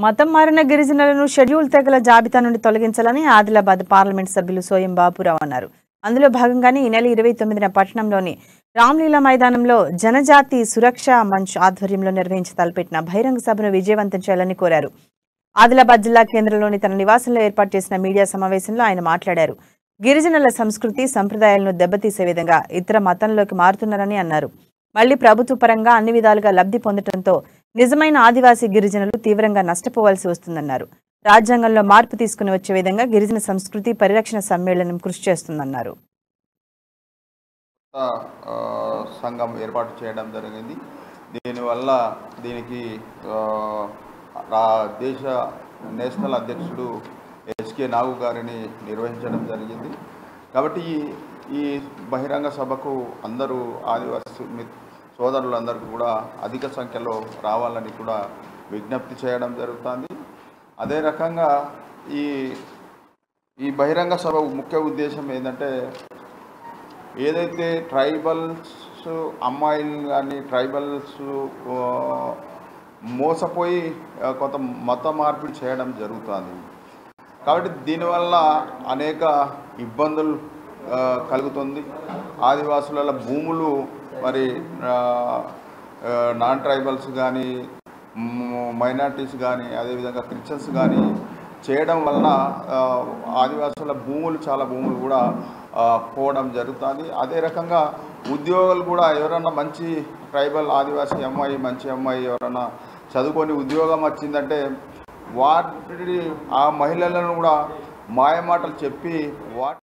మతం మారిన గిరిజనులను షెడ్యూల్ తెగల జాబితా నుండి తొలగించాలని ఆదిలాబాద్ పార్లమెంట్ సభ్యులు సోయం బాపురావు అన్నారు. అందులో భాగంగానే ఈ నెల 29న పట్టణంలోని రామ్లీలా మైదానంలో జనజాతి సురక్షా మంచ్ ఆధ్వర్యంలో నిర్వహించి తలపెట్టిన బహిరంగ సభను విజయవంతం చేయాలని కోరారు. ఆదిలాబాద్ జిల్లా కేంద్రంలోని తన నివాసంలో ఏర్పాటు చేసిన మీడియా సమావేశంలో ఆయన మాట్లాడారు. గిరిజనుల సంస్కృతి సంప్రదాయాలను దెబ్బతీసే విధంగా ఇతర మతంలోకి మారుతున్నారని అన్నారు. మళ్లీ ప్రభుత్వ పరంగా అన్ని విధాలుగా లబ్ధి పొందడంతో నిజమైన ఆదివాసీ గిరిజనులు తీవ్రంగా నష్టపోవాల్సి వస్తుందన్నారు. రాజ్యాంగంలో మార్పు తీసుకుని వచ్చే విధంగా గిరిజన సంస్కృతి పరిరక్షణ సమ్మేళనం కృషి చేస్తుందన్నారు. సంఘం ఏర్పాటు చేయడం జరిగింది. దీనివల్ల దీనికి దేశ నేషనల్ అధ్యక్షుడు హెచ్కే నాగు గారిని నిర్వహించడం జరిగింది. కాబట్టి ఈ బహిరంగ సభకు అందరూ ఆదివాసీ సోదరులందరూ కూడా అధిక సంఖ్యలో రావాలని కూడా విజ్ఞప్తి చేయడం జరుగుతుంది. అదే రకంగా ఈ బహిరంగ సభ ముఖ్య ఉద్దేశం ఏంటంటే, ఏదైతే ట్రైబల్స్ అమ్మాయిలు కానీ ట్రైబల్స్ మోసపోయి కొంత మత మార్పిడి చేయడం జరుగుతుంది. కాబట్టి దీనివల్ల అనేక ఇబ్బందులు కలుగుతుంది. ఆదివాసుల భూములు మరి నాన్ ట్రైబల్స్ కానీ మైనార్టీస్ కానీ అదేవిధంగా క్రిస్టియన్స్ కానీ చేయడం వలన ఆదివాసుల చాలా భూములు కూడా పోవడం జరుగుతుంది. అదే రకంగా ఉద్యోగాలు కూడా ఎవరన్నా మంచి ట్రైబల్ ఆదివాసీ అమ్మాయి మంచి అమ్మాయి ఎవరన్నా చదువుకొని ఉద్యోగం వచ్చిందంటే ఆ మహిళలను కూడా మాయమాటలు చెప్పి